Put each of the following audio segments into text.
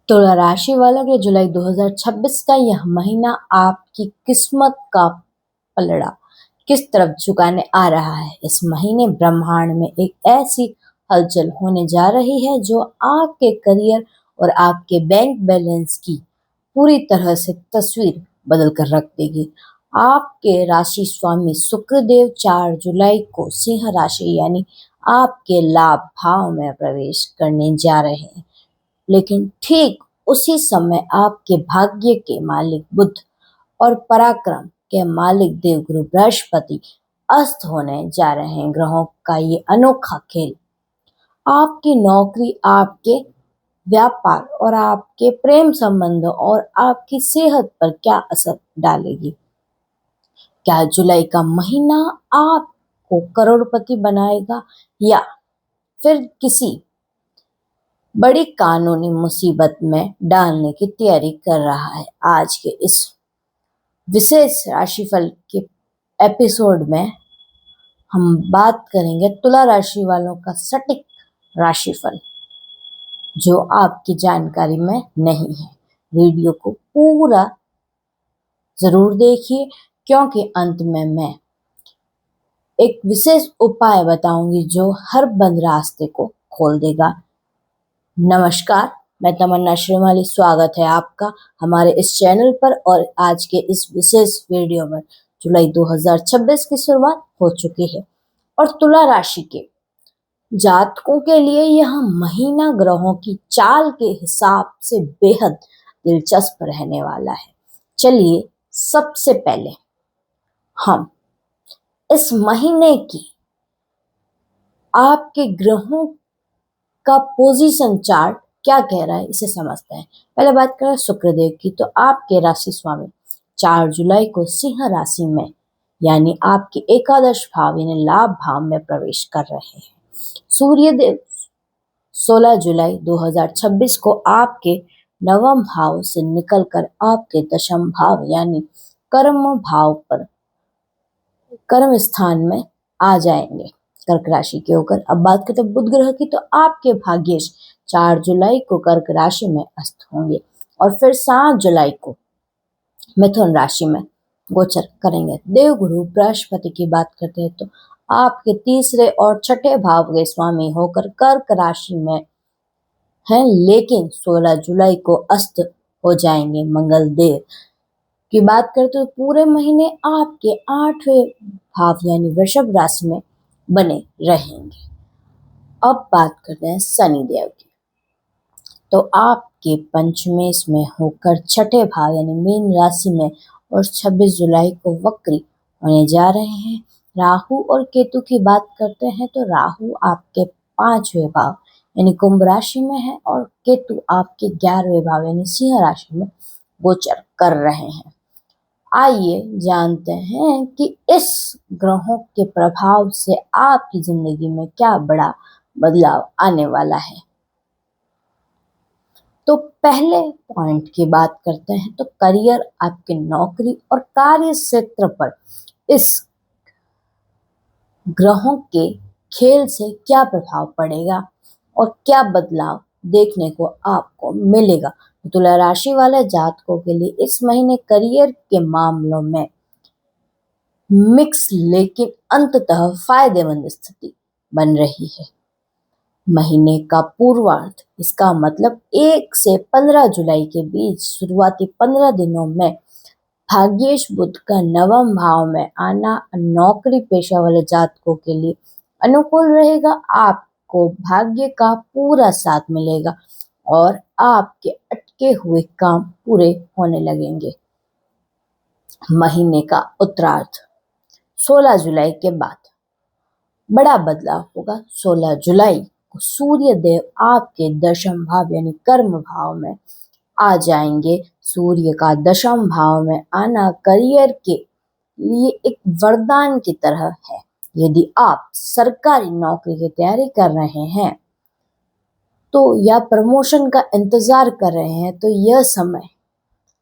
तुला राशि वालों के जुलाई 2026 का यह महीना आपकी किस्मत का पलड़ा किस तरफ झुकाने आ रहा है। इस महीने ब्रह्मांड में एक ऐसी हलचल होने जा रही है जो आपके करियर और आपके बैंक बैलेंस की पूरी तरह से तस्वीर बदल कर रख देगी। आपके राशि स्वामी शुक्रदेव 4 जुलाई को सिंह राशि यानी आपके लाभ भाव में प्रवेश करने जा रहे हैं, लेकिन ठीक उसी समय आपके भाग्य के मालिक बुध और पराक्रम के मालिक देवगुरु बृहस्पति अस्त होने जा रहे हैं। ग्रहों का ये अनोखा खेल आपकी नौकरी, आपके व्यापार और आपके प्रेम संबंधों और आपकी सेहत पर क्या असर डालेगी। क्या जुलाई का महीना आपको करोड़पति बनाएगा या फिर किसी बड़ी कानूनी मुसीबत में डालने की तैयारी कर रहा है। आज के इस विशेष राशिफल के एपिसोड में हम बात करेंगे तुला राशि वालों का सटीक राशिफल जो आपकी जानकारी में नहीं है। वीडियो को पूरा जरूर देखिए क्योंकि अंत में मैं एक विशेष उपाय बताऊंगी जो हर बंद रास्ते को खोल देगा। नमस्कार, मैं तमन्ना श्रीमाली, स्वागत है आपका हमारे इस चैनल पर। और आज के इस विशेष वीडियो में जुलाई 2026 की शुरुआत हो चुकी है और तुला राशि के जातकों के लिए यह महीना ग्रहों की चाल के हिसाब से बेहद दिलचस्प रहने वाला है। चलिए सबसे पहले हम इस महीने की आपके ग्रहों का पोजीशन चार्ट क्या कह रहा है इसे समझते हैं। पहले बात करें शुक्रदेव की, तो आपके राशि स्वामी 4 जुलाई को सिंह राशि में यानी आपके एकादश भाव यानी लाभ भाव में प्रवेश कर रहे हैं। सूर्यदेव 16 जुलाई 2026 को आपके नवम भाव से निकलकर आपके दशम भाव यानी कर्म भाव पर कर्म स्थान में आ जाएंगे, कर्क राशि के होकर। अब बात करते हैं बुध ग्रह की, तो आपके भाग्येश 4 जुलाई को कर्क राशि में अस्त होंगे और फिर 7 जुलाई को मिथुन राशि में गोचर करेंगे। देवगुरु बृहस्पति की बात करते हैं तो आपके तीसरे और छठे भाव के स्वामी होकर कर्क राशि में हैं, लेकिन 16 जुलाई को अस्त हो जाएंगे। मंगल देव की बात करते तो पूरे महीने आपके 8वें भाव यानी वृषभ राशि में बने रहेंगे। अब बात करते हैं शनि देव की, तो आपके पंचमेश में होकर छठे भाव यानी मीन राशि में और 26 जुलाई को वक्री होने जा रहे हैं। राहु और केतु की बात करते हैं तो राहु आपके 5वें भाव यानी कुंभ राशि में है और केतु आपके 11वें भाव यानी सिंह राशि में गोचर कर रहे हैं। आइए जानते हैं कि इस ग्रहों के प्रभाव से आपकी जिंदगी में क्या बड़ा बदलाव आने वाला है। तो पहले पॉइंट की बात करते हैं तो करियर, आपके नौकरी और कार्य क्षेत्र पर इस ग्रहों के खेल से क्या प्रभाव पड़ेगा और क्या बदलाव देखने को आपको मिलेगा। तुला राशि वाले जातकों के लिए इस महीने करियर के मामलों में मिक्स लेकिन अंततः फायदेमंद स्थिति बन रही है। महीने का पूर्वार्ध, इसका मतलब 1 से 15 जुलाई के बीच शुरुआती 15 दिनों में भाग्येश बुध का नवम भाव में आना नौकरी पेशा वाले जातकों के लिए अनुकूल रहेगा। आपको भाग्य का पूरा साथ मिलेगा और आपके अटके हुए काम पूरे होने लगेंगे। महीने का उत्तरार्ध 16 जुलाई के बाद बड़ा बदलाव होगा। 16 जुलाई को सूर्य देव आपके दशम भाव यानी कर्म भाव में आ जाएंगे। सूर्य का दशम भाव में आना करियर के लिए एक वरदान की तरह है। यदि आप सरकारी नौकरी की तैयारी कर रहे हैं तो या प्रमोशन का इंतजार कर रहे हैं तो यह समय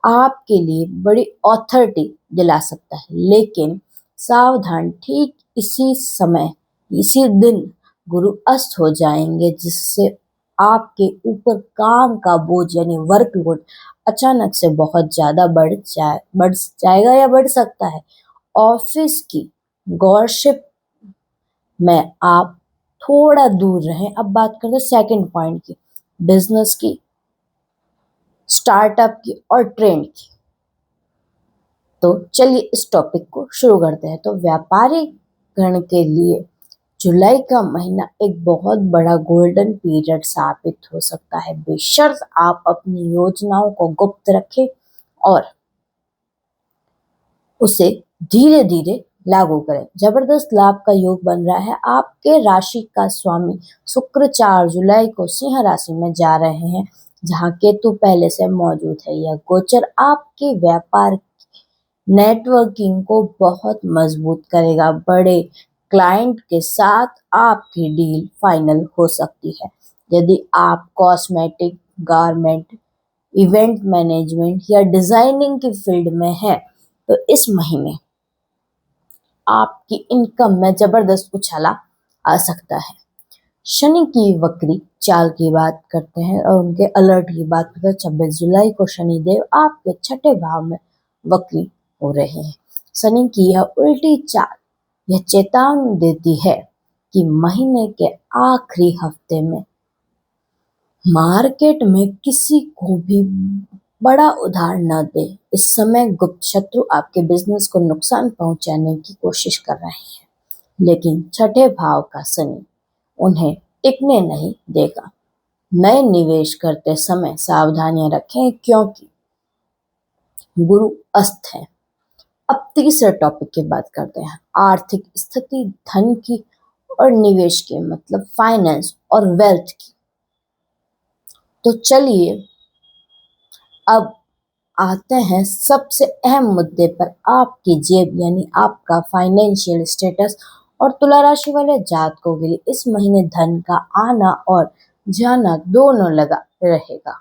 आपके लिए बड़ी अथॉरिटी दिला सकता है, लेकिन सावधान, ठीक इसी समय इसी दिन गुरु अस्त हो जाएंगे जिससे आपके ऊपर काम का बोझ यानी वर्कलोड अचानक से बहुत ज्यादा बढ़ जाएगा या बढ़ सकता है। ऑफिस की गॉसिप में आप थोड़ा दूर रहें। अब बात करते हैं सेकंड पॉइंट की, बिजनेस की, स्टार्टअप की और ट्रेंड की। तो चलिए इस टॉपिक को शुरू करते हैं। तो व्यापारी गण के लिए जुलाई का महीना एक बहुत बड़ा गोल्डन पीरियड साबित हो सकता है, बेशर्त आप अपनी योजनाओं को गुप्त रखें और उसे धीरे धीरे लागू करें। जबरदस्त लाभ का योग बन रहा है। आपके राशि का स्वामी शुक्र 4 जुलाई को सिंह राशि में जा रहे हैं, जहां केतु पहले से मौजूद है। यह गोचर आपके व्यापार नेटवर्किंग को बहुत मजबूत करेगा। बड़े क्लाइंट के साथ आपकी डील फाइनल हो सकती है। यदि आप कॉस्मेटिक, गारमेंट, इवेंट मैनेजमेंट या डिजाइनिंग की फील्ड में हैं, तो इस महीने आपकी इनकम में जबरदस्त उछाला आ सकता है। शनि की वक्री चाल की बात करते हैं और उनके अलर्ट की बात करते हैं। 26 जुलाई को शनिदेव आपके छठे भाव में वक्री हो रहे हैं। शनि की यह उल्टी चाल यह चेतावनी देती है कि महीने के आखिरी हफ्ते में मार्केट में किसी को भी बड़ा उधार न दे। इस समय गुप्त शत्रु आपके बिजनेस को नुकसान पहुंचाने की कोशिश कर रहे हैं, लेकिन छठे भाव का शनि उन्हें टिकने नहीं देगा। नए निवेश करते समय सावधानियां रखें क्योंकि गुरु अस्त है। अब तीसरे टॉपिक की बात करते हैं, आर्थिक स्थिति, धन की और निवेश की, मतलब फाइनेंस और वेल्थ की। तो चलिए अब आते हैं सबसे अहम मुद्दे पर, आपकी जेब यानी आपका फाइनेंशियल स्टेटस। और तुला राशि वाले जातकों के लिए इस महीने धन का आना और जाना दोनों लगा रहेगा।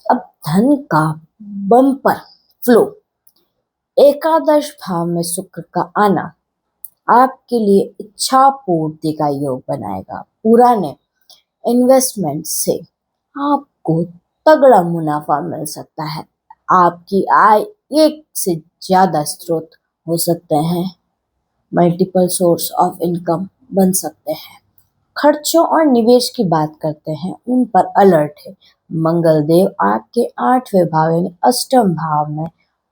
अब धन का बम्पर फ्लो, एकादश भाव में शुक्र का आना आपके लिए इच्छा पूर्ति का योग बनाएगा। पुराने इन्वेस्टमेंट से आपको तगड़ा मुनाफा मिल सकता है। आपकी आय एक से ज्यादा स्रोत हो सकते हैं, मल्टीपल सोर्स ऑफ इनकम बन सकते हैं। खर्चों और निवेश की बात करते हैं, उन पर अलर्ट है। मंगल देव आपके 8वें भाव यानी अष्टम भाव में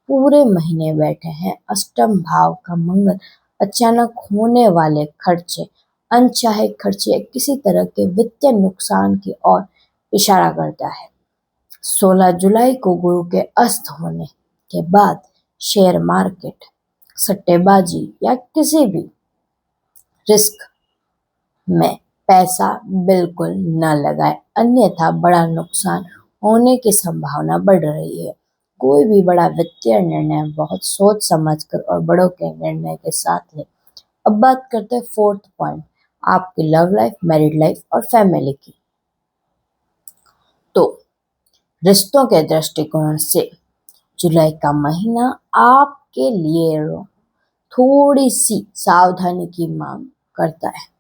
पूरे महीने बैठे हैं। अष्टम भाव का मंगल अचानक होने वाले खर्चे, अनचाहे खर्चे या किसी तरह के वित्तीय नुकसान की ओर इशारा करता है। 16 जुलाई को गुरु के अस्त होने के बाद शेयर मार्केट, सट्टेबाजी या किसी भी रिस्क में पैसा बिल्कुल न लगाए, अन्यथा बड़ा नुकसान होने की संभावना बढ़ रही है। कोई भी बड़ा वित्तीय निर्णय बहुत सोच समझकर और बड़ों के निर्णय के साथ ले। अब बात करते हैं फोर्थ पॉइंट, आपकी लव लाइफ, मैरिड लाइफ और फैमिली की। तो रिश्तों के दृष्टिकोण से जुलाई का महीना आपके लिए थोड़ी सी सावधानी की मांग करता है।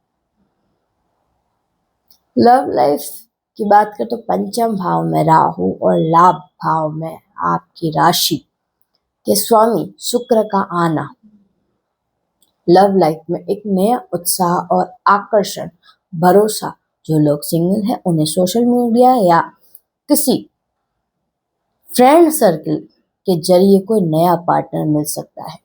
लव लाइफ की बात करें तो पंचम भाव में राहु और लाभ भाव में आपकी राशि के स्वामी शुक्र का आना लव लाइफ में एक नया उत्साह और आकर्षण, भरोसा। जो लोग सिंगल हैं उन्हें सोशल मीडिया या किसी फ्रेंड सर्कल के जरिए कोई नया पार्टनर मिल सकता है।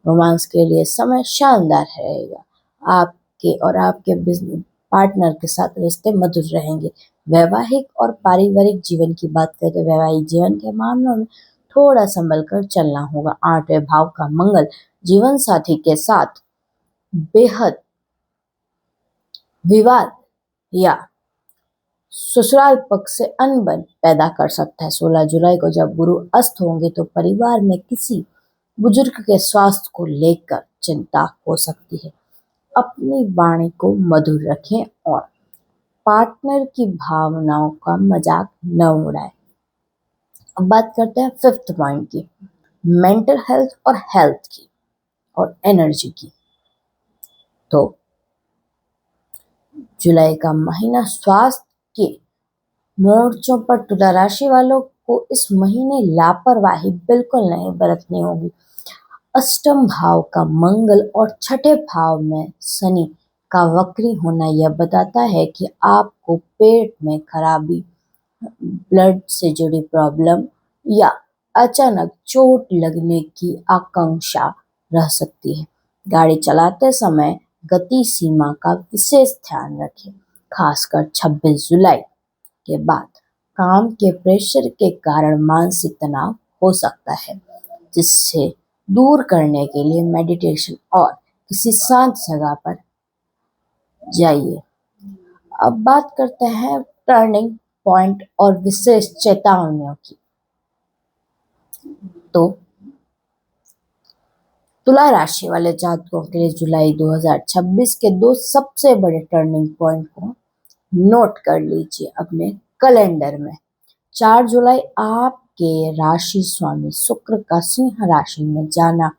रोमांस के लिए समय शानदार रहेगा। आपके और आपके बिजनेस पार्टनर के साथ रिश्ते मधुर रहेंगे। वैवाहिक और पारिवारिक जीवन की बात करें तो वैवाहिक जीवन के मामलों में थोड़ा संभल कर चलना होगा। 8वें भाव का मंगल जीवन साथी के साथ बेहद विवाद या ससुराल पक्ष से अनबन पैदा कर सकता है। 16 जुलाई को जब गुरु अस्त होंगे तो परिवार में किसी बुजुर्ग के स्वास्थ्य को लेकर चिंता हो सकती है। अपनी वाणी को मधुर रखें और पार्टनर की भावनाओं का मजाक न उड़ाएं। अब बात करते हैं फिफ्थ पॉइंट की, मेंटल हेल्थ और हेल्थ की और एनर्जी की। तो जुलाई का महीना स्वास्थ्य के मोर्चों पर तुला राशि वालों को इस महीने लापरवाही बिल्कुल नहीं बरतनी होगी। अष्टम भाव का मंगल और छठे भाव में शनि का वक्री होना यह बताता है कि आपको पेट में खराबी, ब्लड से जुड़ी प्रॉब्लम या अचानक चोट लगने की आशंका रह सकती है। गाड़ी चलाते समय गति सीमा का विशेष ध्यान रखें, खासकर 26 जुलाई के बाद काम के प्रेशर के कारण मानसिक तनाव हो सकता है, जिससे दूर करने के लिए मेडिटेशन और किसी शांत जगह पर जाइए। अब बात करते हैं टर्निंग पॉइंट और विशेष चेतावनियों की। तो तुला राशि वाले जातकों के लिए जुलाई 2026 के दो सबसे बड़े टर्निंग पॉइंट को नोट कर लीजिए अपने कैलेंडर में। 4 जुलाई आपके राशि स्वामी शुक्र का सिंह राशि में जाना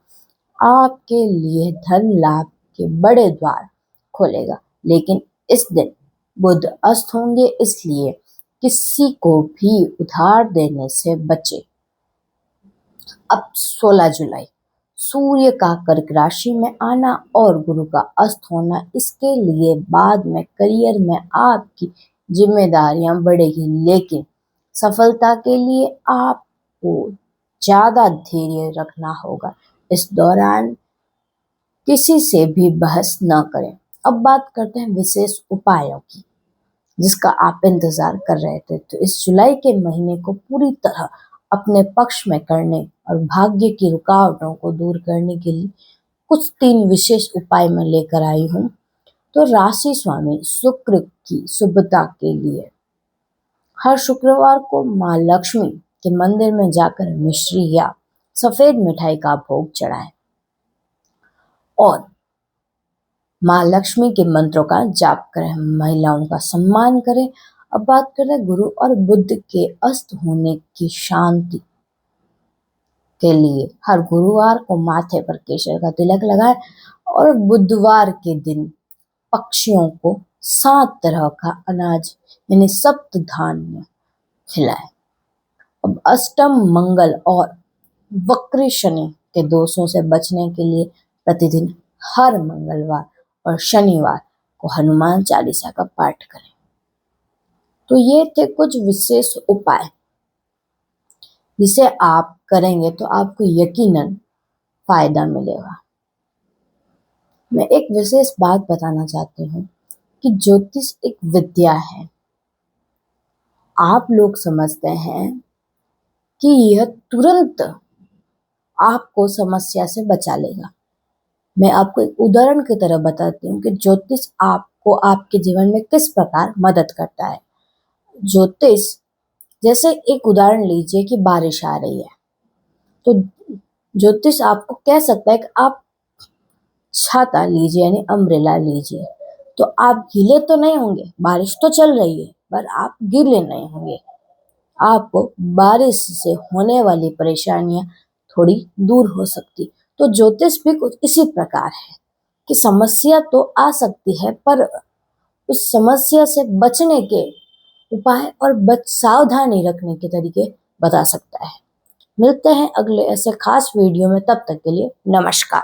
आपके लिए धन लाभ के बड़े द्वार खोलेगा, लेकिन इस दिन बुध अस्त होंगे, इसलिए किसी को भी उधार देने से बचे। अब 16 जुलाई सूर्य का कर्क राशि में आना और गुरु का अस्त होना, इसके लिए बाद में करियर में आपकी जिम्मेदारियां बढ़ेगी, लेकिन सफलता के लिए आपको ज्यादा धैर्य रखना होगा। इस दौरान किसी से भी बहस न करें। अब बात करते हैं विशेष उपायों की, जिसका आप इंतजार कर रहे थे। तो इस जुलाई के महीने को पूरी तरह अपने पक्ष में करने और भाग्य की रुकावटों को दूर करने के लिए कुछ 3 विशेष उपाय मैं लेकर आई हूँ। तो राशि स्वामी शुक्र की शुभता के लिए हर शुक्रवार को माँ लक्ष्मी के मंदिर में जाकर मिश्री या सफेद मिठाई का भोग चढ़ाएं और माँ लक्ष्मी के मंत्रों का जाप करें, महिलाओं का सम्मान करें। अब बात करें गुरु और बुध के अस्त होने की शांति के लिए हर गुरुवार को माथे पर केसर का तिलक लगाएं और बुधवार के दिन पक्षियों को 7 तरह का अनाज यानी सप्त धान्य खिलाएं। अब अष्टम मंगल और वक्री शनि के दोषों से बचने के लिए प्रतिदिन हर मंगलवार और शनिवार को हनुमान चालीसा का पाठ करें। तो ये थे कुछ विशेष उपाय, जिसे आप करेंगे तो आपको यकीनन फायदा मिलेगा। मैं एक विशेष बात बताना चाहती हूँ कि ज्योतिष एक विद्या है। आप लोग समझते हैं कि यह तुरंत आपको समस्या से बचा लेगा। मैं आपको एक उदाहरण की तरह बताती हूँ कि ज्योतिष आपको आपके जीवन में किस प्रकार मदद करता है। ज्योतिष, जैसे एक उदाहरण लीजिए कि बारिश आ रही है, तो ज्योतिष आपको कह सकता है कि आप छाता लीजिए यानी अम्ब्रेला लीजिए, तो आप गीले तो नहीं होंगे, बारिश तो चल रही है पर आप गीले नहीं होंगे। आपको बारिश से होने वाली परेशानियां थोड़ी दूर हो सकती। तो ज्योतिष भी कुछ इसी प्रकार है कि समस्या तो आ सकती है, पर उस समस्या से बचने के उपाय और सावधानी रखने के तरीके बता सकता है। मिलते हैं अगले ऐसे खास वीडियो में, तब तक के लिए नमस्कार।